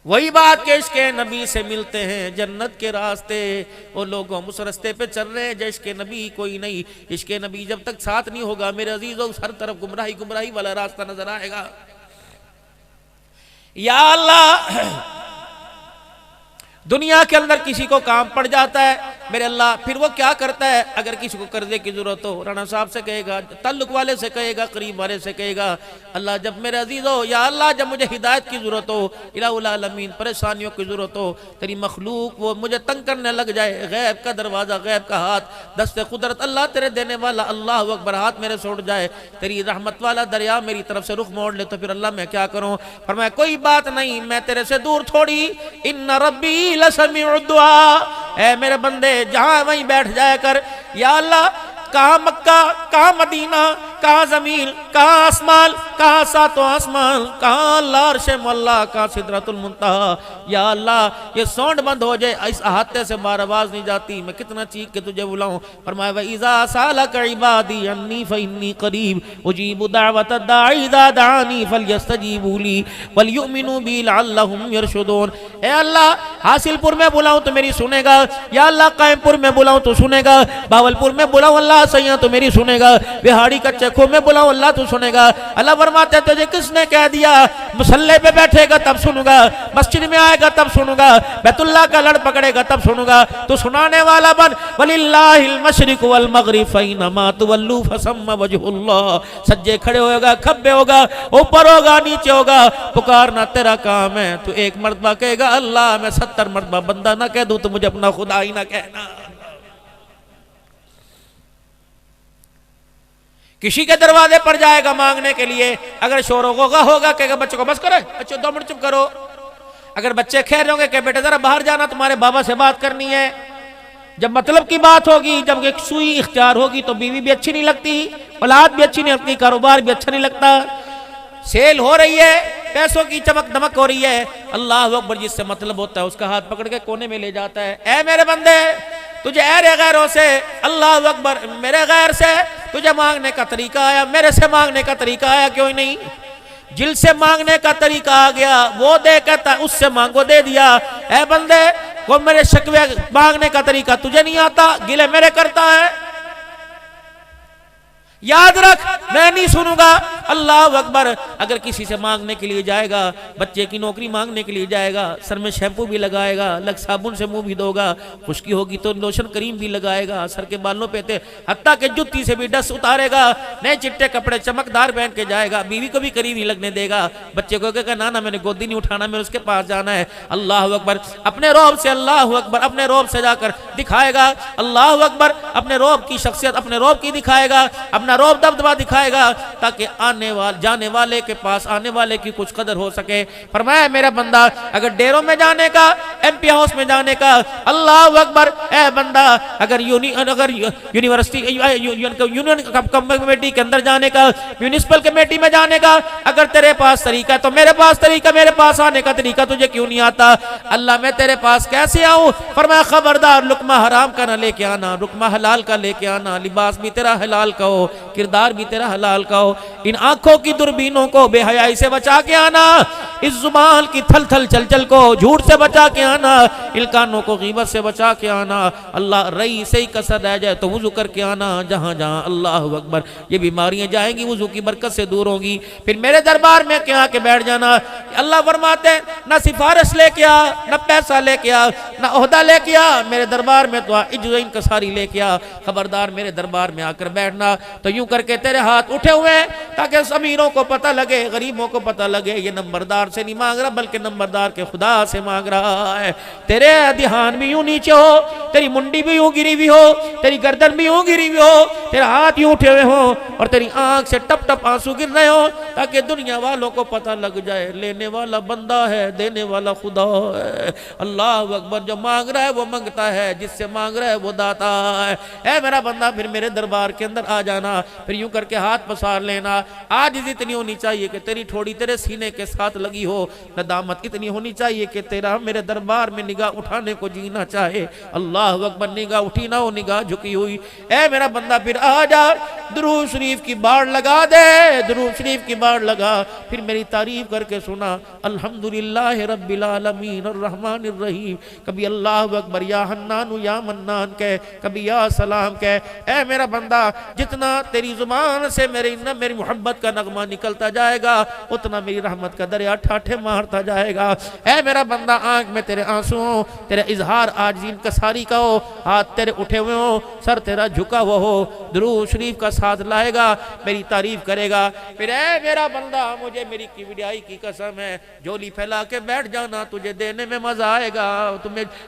वही बात के इसके नबी से मिलते हैं जन्नत के रास्ते। वो लोग हम उस रास्ते पे चल रहे हैं जो इसके नबी कोई नहीं। इसके नबी जब तक साथ नहीं होगा मेरे अजीजों, हर तरफ गुमराही गुमराही वाला रास्ता नजर आएगा। या अल्लाह, दुनिया के अंदर किसी को काम पड़ जाता है मेरे अल्लाह, फिर वो क्या करता है, अगर किसी को कर्जे की जरूरत हो राणा साहब से कहेगा, ताल्लुक वाले से कहेगा, करीब वाले से कहेगा। अल्लाह जब मेरे अजीज हो, या अल्लाह जब मुझे हिदायत की जरूरत हो, इलाहुल आलमीन परेशानियों की जरूरत हो, तेरी मखलूक वो मुझे तंग करने लग जाए, गैब का दरवाजा, गैब का हाथ, दस्ते कुदरत अल्लाह तेरे देने वाला, अल्लाह अकबर, हाथ मेरे से उठ जाए, तेरी रहमत वाला दरिया मेरी तरफ से रुख मोड़ ले, तो फिर अल्लाह मैं क्या करूं। फरमाया कोई बात नहीं, मैं तेरे से दूर थोड़ी, इन्ना रब्बी लसमीउ दुआ, ऐ मेरे बंदे जहां वहीं बैठ जाया कर। या अल्लाह, कहाँ मक्का, कहाँ मदीना, कहाँ जमीन, कहाँ आसमान, कहाँ सातों आसमान, कहाँ अल्लाह अर्शे मौला, कहाँ सिदरतुल मुंतहा। या अल्लाह ये साउंड बंद हो जाए, इस अहाते से बार आवाज नहीं जाती, मैं कितना चीख के तुझे बुलाऊं। फरमाया वइज़ा सालक इबादी अन्नी फइन्नी करीब उजीबु दावत दाई इज़ा दानी फलयस्तजीबू ली वलयुमिनु बी लअल्लहुम यरशुदून। ए अल्लाह, हासिलपुर में बुलाऊं तो मेरी सुनेगा, या अल्लाह कायमपुर में बुलाऊं तो सुनेगा, बावलपुर में बुलाऊं अल्लाह सैया तो मेरी सुनेगा, बिहाड़ी कच्चे खो में बुलाऊं अल्लाह तू सुनेगा। अल्लाह फरमाते हैं तुझे किसने कह दिया मुसल्ले पे बैठेगा तब सुनूंगा, मस्जिद में आएगा तब सुनूंगा, बैतुल्लाह का लड़ पकड़ेगा तब सुनूंगा। तू सुनाने वाला बन। वलिल्लाहिल मशरिक वल मगरिब फैनमा तुवल्लू फसम्मा वजहुल्लाह। सज्जे खड़े होगा, खब्बे होगा, ऊपर होगा, नीचे होगा, पुकारना तेरा काम है। तू एक मर्तबा कहेगा अल्लाह, मैं 70 मर्तबा बंदा ना कह दूं तो मुझे अपना खुदा ही ना कहना। किसी के दरवाजे पर जाएगा मांगने के लिए, अगर शोर होगा कहेगा बच्चों को बस करो, बच्चों 2 मिनट चुप करो। अगर बच्चे खेल रहे होंगे कि बेटे जरा बाहर जाना, तुम्हारे बाबा से बात करनी है। जब मतलब की बात होगी, जब एक सुई इख्तियार होगी तो बीवी भी अच्छी नहीं लगती, औलाद भी अच्छी नहीं लगती, कारोबार भी अच्छा नहीं लगता। सेल हो रही है, पैसों की चमक दमक हो रही है, अल्लाह अकबर जिससे मतलब होता है उसका हाथ पकड़ के कोने में ले जाता है। ऐ मेरे बंदे, तुझे ऐरे गैरों से, अल्लाह अकबर, मेरे गैर से तुझे मांगने का तरीका आया, मेरे से मांगने का तरीका आया क्यों नहीं। जिल से मांगने का तरीका आ गया वो दे, कहता उससे मांगो दे दिया। ऐ बंदे, वो मेरे शिकवे मांगने का तरीका तुझे नहीं आता, गिले मेरे करता है। याद रख, मैं नहीं सुनूंगा। अल्लाह अकबर। अगर किसी से मांगने के लिए जाएगा, बच्चे की नौकरी मांगने के लिए जाएगा, सर में शैम्पू भी लगाएगा, लग साबुन से मुंह भी धोगा, खुश्की होगी तो लोशन करीम भी लगाएगा, सर के बालों पे हत्ता के जुत्ती से भी डस उतारेगा, नए चिट्टे कपड़े चमकदार पहन के जाएगा, बीवी को भी करीब ही लगने देगा। बच्चे को कहेगा ना ना मैंने गोदी नहीं उठाना, मैं उसके पास जाना है। अल्लाह अकबर। अपने रौब से, अल्लाह अकबर, अपने रौब से जाकर दिखाएगा। अल्लाह अकबर। अपने रौब की शख्सियत अपने रौब की दिखाएगा, अपना रौब दबदबा दिखाएगा, ताकि जाने वाले के पास आने वाले की कुछ कदर हो सके। फरमाया मेरा बंदा, अगर डेरों में जाने का, एमपी हाउस में जाने का, अल्लाह अकबर। ए बंदा, अगर यूनिवर्सिटी यूनियन कमेटी के अंदर जाने का, म्यूनिसिपल कमेटी में जाने का अगर तेरे पास तरीका है तो मेरे पास तरीका, मेरे पास आने का तरीका तुझे क्यों नहीं आता। अल्लाह मैं तेरे पास कैसे आऊं। फरमाया खबरदार, लुकमा हराम का ना लेके आना, लुकमा हलाल का लेके आना, लिबास भी तेरा हलाल का हो, किरदार भी तेरा हलाल का हो। इन आंखों की दूरबीनों को बेहयाई से बचा के आना, इस जुबान की थल थल चल चल को झूठ से बचा के आना, इन कानों को गीबत से बचा के आना। अल्लाह रही से ही कसर रह जाए तो वुजू करके आना, जहां जहां अल्लाह अकबर ये बीमारियां जाएंगी वुजू की बरकत से दूर होंगी। फिर मेरे दरबार में क्या के बैठ जाना। अल्लाह फरमाते ना सिफारिश लेके आ, ना पैसा लेके आ, ना ओहदा लेके आ, मेरे दरबार में तो इज्जत इंकसारी लेके आ। खबरदार मेरे दरबार में आकर बैठना तो यूं करके तेरे हाथ उठे हुए ताकि अमीरों को पता लगे, गरीबों को पता लगे ये नंबरदार से नहीं मांग रहा बल्कि नंबरदार के खुदा से मांग रहा है। तेरे ध्यान भी यूं नीचे हो, तेरी मुंडी भी यूं गिरी हुई हो, तेरी गर्दन भी यूं गिरी हुई हो, तेरे हाथ यूं उठे हुए हो और तेरी आंख से टप टप आंसू गिर रहे हो, ताकि दुनिया वालों को पता लग जाए लेने वाला बंदा है, देने वाला खुदा है। अल्लाह अकबर। जो मांग रहा है वो मांगता है, जिससे मांग रहा है वो दाता है। ऐ मेरा बंदा, फिर मेरे दरबार के अंदर आ जाना, फिर यूं करके हाथ पसार लेना। आजिज़ इतनी होनी चाहिए कि तेरी ठोड़ी तेरे सीने के साथ लगी हो, नदामत इतनी होनी चाहिए कि तेरा मेरे दरबार में निगाह उठाने को जीना चाहे। अल्लाह अकबर, निगाह उठी ना हो, निगाह झुकी हुई। ए मेरा बंदा फिर आ जा, दुरूद शरीफ की बाढ़ लगा दे, दुरूद शरीफ की बाढ़ लगा, फिर मेरी तारीफ करके सुना, अल्हम्दुलिल्लाह रब्बिल आलमीन अर्रहमानिर रहीम। कभी अल्लाह अकबर या हन्नान या मन्नान कह, कभी या सलाम कह। ए मेरा बंदा, जितना तेरी जुबान से मेरी मोहब्बत का नगमा निकलता जाएगा, उतना मेरी रहमत का दरिया ठाठे मारता जाएगा। ए मेरा बंदा, आंख में तेरे आंसू हो, तेरे इजहार आज इनकसारी का हो, हाथ तेरे उठे हुए हो, सर तेरा झुका हुआ हो, दुरूद शरीफ का साथ लाएगा, मेरी तारीफ करेगा। फिर ए मेरा बंदा, मुझे मेरी किबरियाई की कसम है, झोली फैला के बैठ जाना, तुझे देने में मजा आएगा,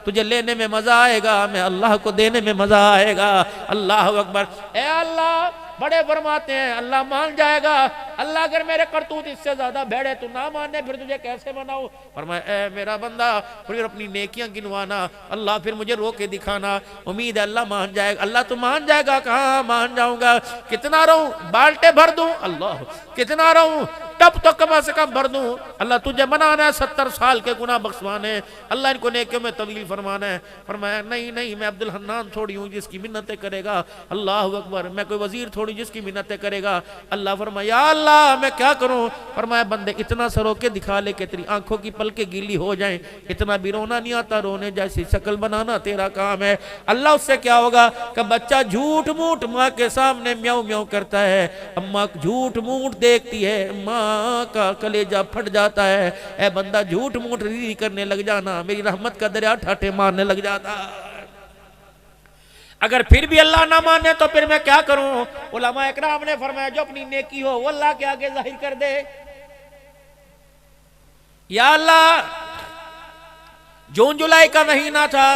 तुझे लेने में मजा आएगा, मैं अल्लाह को देने में मजा आएगा। अल्लाह अकबर। ए अल्लाह बड़े फरमाते हैं, अल्लाह मान जाएगा। अल्लाह अगर मेरे करतूत इससे ज्यादा भेड़े तो ना माने, फिर तुझे कैसे बनाऊं? फरमाया, ए मेरा बंदा, फिर अपनी नेकियां गिनवाना, अल्लाह फिर मुझे रो के दिखाना, उम्मीद है अल्लाह मान जाएगा। अल्लाह तो मान जाएगा, कहाँ मान जाऊंगा? कितना रहूं? बाल्टे भर दूं? अल्लाह कितना रहूं? तब तो कम से कम भर दूं। अल्लाह तुझे बनाना है 70 साल के गुनाह बख्शवाने, अल्लाह इनको नेकियों में तवील फरमाना है। फरमाया, नहीं नहीं, मैं अब्दुल हन्नान थोड़ी हूँ जिसकी मिन्नतें करेगा। अल्लाह अकबर। मैं कोई वजीर थोड़ी जिसकी मिन्नतें करेगा। अल्लाह फरमाया, अल्लाह मैं क्या करूँ? फरमाया, बंदे इतना सरो के दिखा ले कि तेरी आंखों की पलकें गीली हो जाएं, इतना भी रोना नहीं आता, रोने जैसी शक्ल बनाना तेरा काम है। अल्लाह उससे क्या होगा कि बच्चा झूठ मूठ माँ के सामने म्याऊ म्याऊ करता है, अम्मा झूठ मूठ देखती है, माँ का कलेजा फट जाता है। ए बंदा, झूठ मूठ री करने लग जाना, मेरी रहमत का दरिया ठाठे मारने लग जाता। अगर फिर भी अल्लाह ना माने तो फिर मैं क्या करूं? उलमा इकराम ने फरमाया, जो अपनी नेकी हो वो अल्लाह के आगे जाहिर कर दे। या अल्लाह, जून जुलाई का महीना था,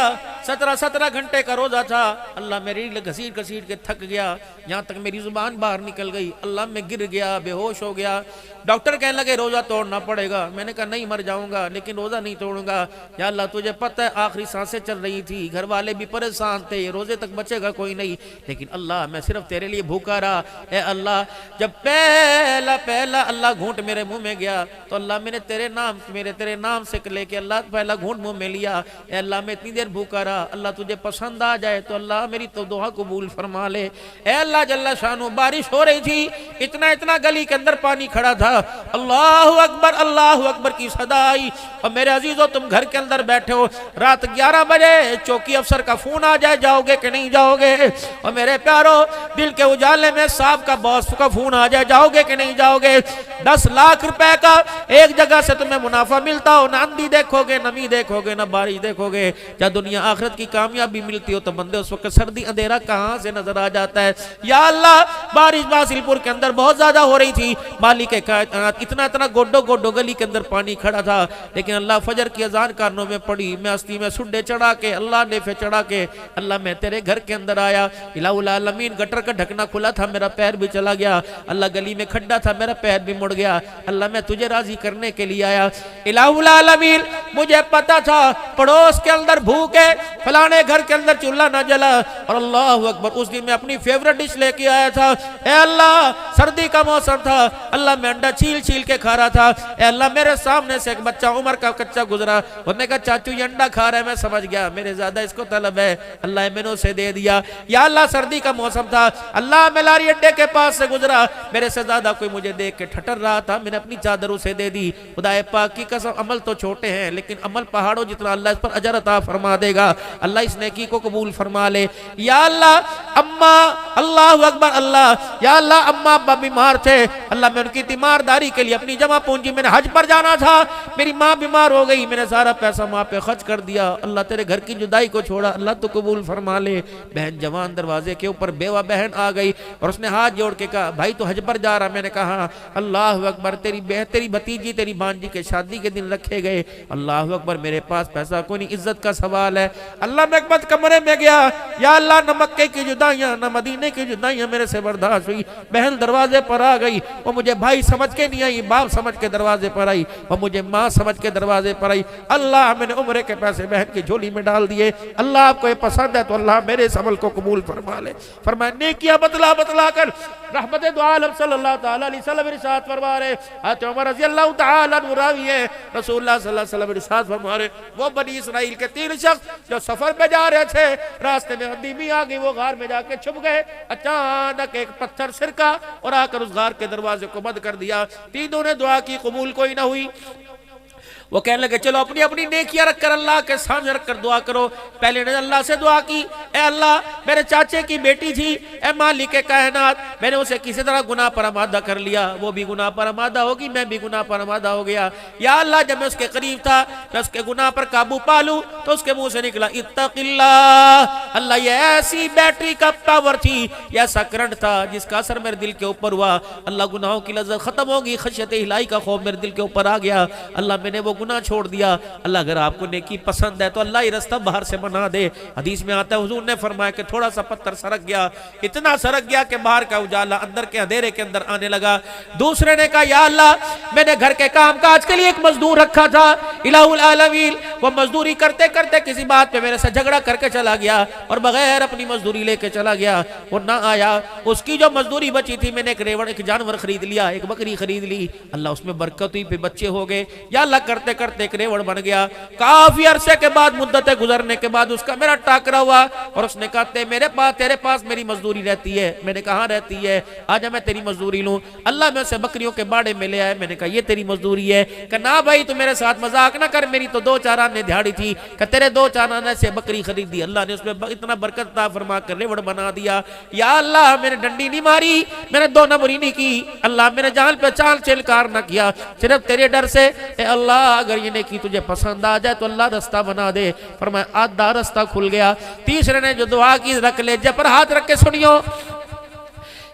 17 घंटे का रोजा था। अल्लाह मेरी घसीट घसीट के थक गया, यहाँ तक मेरी जुबान बाहर निकल गई। अल्लाह मैं गिर गया, बेहोश हो गया। डॉक्टर कहने लगे रोजा तोड़ना पड़ेगा। मैंने कहा नहीं, मर जाऊंगा लेकिन रोजा नहीं तोड़ूंगा। या अल्लाह तुझे पता है आखिरी सांसें चल रही थी, घर वाले भी परेशान थे, रोजे तक बचेगा कोई नहीं, लेकिन अल्लाह मैं सिर्फ तेरे लिए भूखा रहा। ए अल्लाह, जब पहला पहला अल्लाह घूंट मेरे मुंह में गया तो अल्लाह मैंने तेरे नाम से लेके अल्लाह पहला घूंट मुंह में लिया। ए अल्लाह मैं इतनी देर भूखा रहा, अल्लाह तुझे पसंद आ जाए तो अल्लाह मेरी तो दुआ कबूल फरमा ले। ए अल्लाह जल्ला शानू, बारिश हो रही थी, इतना इतना गली के अंदर पानी खड़ा था। अल्लाह अकबर की सदा आई। और मेरे अजीजों, तुम घर के अंदर बैठे हो, रात 11 बजे चौकी अफसर का फोन आ जाए, जाओगे कि नहीं जाओगे? और मेरे प्यारो, दिल के उजाले में साहब का बॉस का फोन आ जाए, जाओगे कि नहीं जाओगे? 10 लाख रुपए का एक जगह से तुम्हें मुनाफा मिलता हो, ना आंधी देखोगे, नमी देखोगे, ना बारिश देखोगे। जब दुनिया आखिरत की कामयाबी मिलती हो तो बंदे उस वक्त सर्दी अंधेरा कहां से नजर आ जाता है। या अल्लाह, बारिश बासिलपुर के अंदर बहुत ज्यादा हो रही थी, मालिक इतना इतना गोडो गोडो गली के अंदर पानी खड़ा था, लेकिन अल्लाह फजर की अजान कानों में पड़ी। मैं हस्ती में सुड्डे चढ़ा के, अल्लाह नेफे चढ़ा के, अल्लाह मैं तेरे घर के अंदर आया। इलाहुल आलमीन, गटर का ढकना खुला था, मेरा पैर भी चला गया। अल्लाह गली में खड्डा था, मेरा पैर भी मुड़ गया। अल्लाह मैं तुझे राजी करने के लिए आया। इलाहुल आलमीन, मुझे पता था पड़ोस के अंदर भूख है, फलाने घर के अंदर चूल्हा ना जला। और अल्लाह अकबर, उस दिन मैं अपनी फेवरेट डिश लेके आया था। ए अल्लाह, सर्दी का मौसम था, अल्लाह मैं अंडा छील छील के खा रहा था। ए अल्लाह, मेरे सामने से एक बच्चा उम्र का कच्चा गुजरा, उसने कहा चाचू ये अंडा खा रहा है। मैं समझ गया मेरे ज्यादा इसको तलब है, अल्लाह मैंने उसे दे दिया। या अल्लाह, सर्दी का मौसम था, अल्लाह मैं लारी अड्डे के पास से गुजरा, मेरे से ज्यादा कोई मुझे देख के ठटर रहा था, मैंने अपनी चादर उसे दे दी। खुदाए पाक की कसम, अमल तो छोटे हैं लेकिन अमल पहाड़ों जितना, अल्लाह इस पर अजर अता फरमा देगा। अल्लाह इस नेकी को कबूल फरमा ले। या अल्लाह, अम्मा, अल्लाह अकबर, अल्लाह, या अल्लाह, अम्मा अब्बा बीमार थे, अल्लाह मैं उनकी तीमारदारी के लिए अपनी जमा पूंजी, मैंने हज पर जाना था, मेरी माँ बीमार हो गई, मैंने सारा पैसा माँ पे खर्च कर दिया। अल्लाह तेरे घर की जुदाई को छोड़ा, अल्लाह तो कबूल फरमा ले। बहन जवान दरवाजे के ऊपर बेवा बहन आ गई और उसने हाथ जोड़ के कहा भाई तो हज पर जा रहा। मैंने कहा अल्लाह अकबर, तेरी भतीजी तेरी भांजी के शादी के दिन रखे गए। अल्लाह अल्लाह अकबर, मेरे पास पैसा कोई नहीं, इज्जत का सवाल है। अल्लाह मैं एक बार कमरे में गया, या अल्लाह न मक्के की जुदाइयाँ न मदीने की जुदाइयाँ मेरे से बर्दाश्त हुई। बहन दरवाजे पर आ गई, वो मुझे भाई समझ के नहीं आई, बाप समझ के दरवाजे पर आई, वो मुझे माँ समझ के दरवाजे पर आई। अल्लाह मैंने उम्र के पैसे बहन की झोली में डाल दिए। अल्लाह आपको ये पसंद है तो अल्लाह मेरे इस अमल को कबूल फरमा ले। फरमाया नेकियां बतला बतला कर रहमत दो आलम सल्लल्लाहु तआला अलैहि वसल्लम इरशाद फरमा रहे, हज़रत उमर रज़ी अल्लाह तआला अन्हु रावी है, रसूलुल्लाह सल्लल्लाहु अलैहि वसल्लम इरशाद फरमा रहे, वो बनी इसराइल के 3 शख्स जो सफर पे जा रहे थे, रास्ते में आंधी भी आ गई, वो गार में जाके छुप गए। अचानक एक पत्थर सिरका और आकर उस गार के दरवाजे को बंद कर दिया। तीनों ने दुआ की, कबूल कोई ना हुई। वो कहने लगे चलो अपनी अपनी नेकियां रखकर अल्लाह के सामने रखकर दुआ करो। पहले ने अल्लाह से दुआ की, ए अल्लाह मेरे चाचे की बेटी थी, ए मालिक कायनात, मैंने उसे किसी तरह गुनाह पर आमादा कर लिया, वो भी गुनाह पर आमादा होगी, मैं भी गुनाह पर आमादा हो गया। या अल्लाह जब मैं उसके करीब था, मैं उसके गुनाह पर काबू पा लूं, तो उसके मुंह से निकला इत्तक़िल्लाह। अल्लाह ये ऐसी बैटरी का पावर थी, ये ऐसा करंट था जिसका असर मेरे दिल के ऊपर हुआ। अल्लाह गुनाहों की लज्जत खत्म होगी, खशियत इलाही का खौफ मेरे दिल के ऊपर आ गया। अल्लाह मैंने वो गुनाह छोड़ दिया। अल्लाह अगर आपको नेकी पसंद है तो अल्लाह ही रास्ता बाहर से बना दे। हदीस में आता है हुजूर ने फरमाया कि थोड़ा सा पत्थर सरक गया, इतना सरक गया कि बाहर का उजाला अंदर के अंधेरे के अंदर आने लगा। दूसरे ने कहा या अल्लाह मैंने घर के काम काज के लिए एक मजदूर रखा था, इलाहुल आलमीन, वो मजदूरी करते करते किसी बात पे मेरे से झगड़ा करके चला गया और बगैर अपनी मजदूरी लेके चला गया, वो ना आया। उसकी जो मजदूरी बची थी मैंने एक रेवड़, एक जानवर खरीद लिया, एक बकरी खरीद ली। अल्लाह उसमें बरकत हुई, फिर बच्चे हो गए। या अल्लाह करते करते एक रेवड़ बन गया। काफी अरसे के बाद, मुद्दत गुजरने के बाद उसका मेरा टाकरा हुआ और उसने कहा तेरे पास मेरी मजदूरी रहती है। मैंने कहा रहती है, आजा मैं तेरी मजदूरी लूं। अल्लाह में से बकरियों के बाड़े में ले आए। मैंने कहा ये तेरी मजदूरी है। कहा ना भाई तू मेरे साथ मजाक ना कर, मेरी तो 2-4 आने दिहाड़ी थी। कहा तेरे 2-4 आने से बकरी खरीदी, अल्लाह ने उसमें इतना बरकत अता फरमा कर रेवड़ बना दिया। या अल्लाह मैंने डंडी नहीं मारी, मैंने 2 नंबरी नहीं की, अल्लाह मैंने जान पे चाल चिलकार न किया, सिर्फ तेरे डर से। अल्लाह अगर ये नेकी तुझे पसंद आ जाए तो अल्लाह रास्ता बना दे। फरमाया आधा रास्ता खुल गया। तीसरे ने जो दुआ की रख ले जब पर हाथ रख के सुनियो,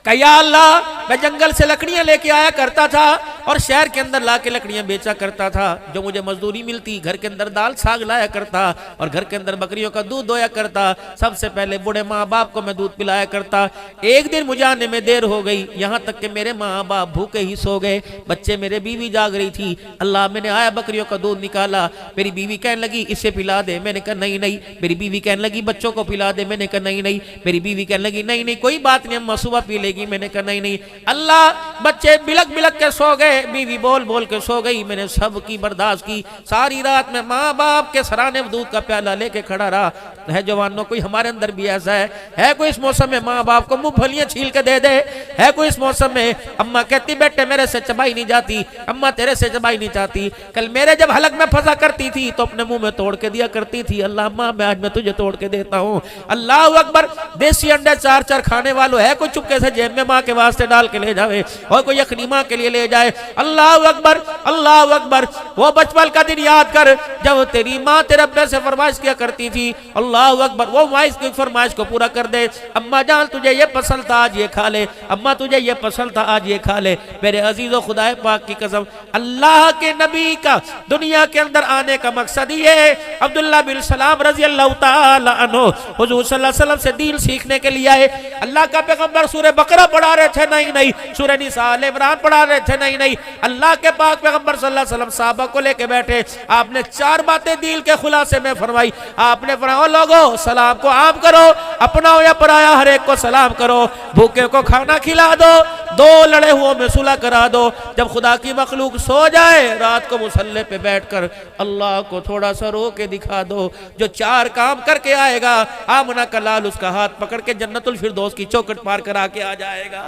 कहा अल्लाह मैं जंगल से लकड़ियां लेके आया करता था और शहर के अंदर लाके लकड़ियां बेचा करता था, जो मुझे मजदूरी मिलती घर के अंदर दाल साग लाया करता और घर के अंदर बकरियों का दूध दोया करता। सबसे पहले बूढ़े माँ बाप को मैं दूध पिलाया करता। एक दिन मुझे आने में देर हो गई, यहाँ तक कि मेरे माँ बाप भूखे ही सो गए, बच्चे मेरे बीवी जाग रही थी। अल्लाह मैंने आया बकरियों का दूध निकाला, मेरी बीवी कहने लगी इसे पिला दे। मैंने कहा नहीं नहीं। मेरी बीवी कहने लगी बच्चों को पिला दे। मैंने कहा नहीं नहीं। मेरी बीवी कहने लगी नहीं नहीं कोई बात नहीं, अम्मा सुबह पी लेगी। मैंने कहा नहीं नहीं। अल्लाह बच्चे बिलक बिलक के सो गए, बीवी बोल बोल के सो गई। मैंने सब की बर्दाश्त की। सारी रात में माँ बाप के सराने दूध का प्याला लेके खड़ा रहा। है जवानों कोई हमारे अंदर भी ऐसा है कोई इस मौसम में माँ बाप को मूंगफलियां छील के दे दे, है कोई इस मौसम में अम्मा कहती बेटे मेरे से चबाई नहीं जाती, अम्मा तेरे से चबाई नहीं चाहती। कल मेरे जब हलक में फंसा करती थी तो अपने मुंह में तोड़ के दिया करती थी, अल्लाह अम्मा मैं आज मैं तुझे तोड़ के देता हूँ। अल्लाह अकबर। देसी अंडे 4-4 खाने वालों है कोई चुपके से जेब में माँ के वास्ते डाल के ले जावे और कोई यखनी माँ के लिए ले जाए। अल्लाह अकबर अल्लाह अकबर। वो बचपन का दिन याद कर जब तेरी माँ तेरे अब्बे से फरमाइश किया करती थी, अल्लाह अकबर, वो फरमाइश को पूरा कर दे। अम्मा जान तुझे ये पसंद था आज ये खा ले, अम्मा तुझे ये पसंद था आज ये खा ले। मेरे अजीजों खुदा पाक की कसम, अल्लाह के नबी का दुनिया के अंदर आने का मकसद ये है। अब्दुल्लाह बिन सलाम रजी अल्लाह तआला अन्हु हुजूर सल्लल्लाहु अलैहि वसल्लम से दीन सीखने के लिए आए। अल्लाह का पैगंबर सूरह बकरा पढ़ा रहे थे, नहीं नहीं। सूरह निसा आल इमरान पढ़ा रहे थे, नहीं नहीं। अल्लाह के पाक पैगंबर सल्लल्लाहु अलैहि वसल्लम साहबा को लेके बैठे, आपने 4 बातें दीन के खुलासे में फरमाई। आपने फरमाया लोगों सलाम को आम करो, अपनाओ या पराया हर एक को सलाम करो, भूखे को खाना खिला दो, 2 लड़े हुओं में सुलह करा दो। जब खुदा की मखलूक सो जाए रात को मुसल्ले पे बैठकर अल्लाह को थोड़ा सा रो के दिखा दो। जो 4 काम करके आएगा आमना का लाल उसका हाथ पकड़ के जन्नतुल फिरदौस की चौखट पार करा के आ जाएगा।